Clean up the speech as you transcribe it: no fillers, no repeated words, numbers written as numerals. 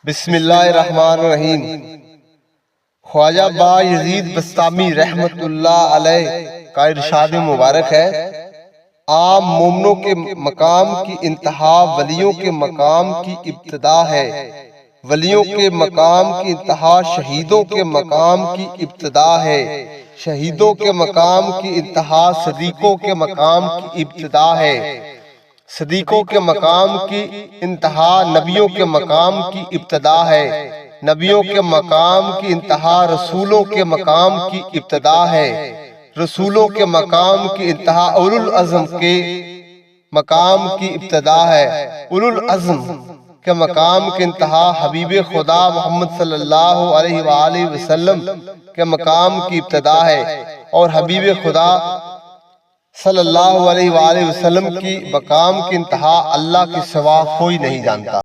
बिस्मिल्लाहिर्रहमानिर्रहीम। ख्वाजा बायजीद बस्तामी रहमतुल्लाह अलैह का इरशाद मुबारक है, आम मोमनों के मकाम की इंतहा वलियों के मकाम की इब्तिदा है। वलियों के मकाम की इंतहा शहीदों के मकाम की इब्तिदा है। शहीदों के मकाम की इंतहा सदीकों के मकाम की इब्तिदा है। सदीकों के मकाम की इंतहा नबियों के मकाम की इब्तिदा है। नबियों के मकाम की इंतहा रसूलों के मकाम की इब्तिदा है। रसूलों के मकाम की इंतहा उलुल अज़्म के मकाम की इब्तिदा है। उलुल अज़्म के मकाम की इंतहा हबीब खुदा मोहम्मद सल्लल्लाहु अलैहि वसल्लम के मकाम की इब्तिदा है। और हबीब खुदा सल्लल्लाहु अलैहि वसल्लम की मकाम की इंतहा अल्लाह के सिवा कोई नहीं जानता।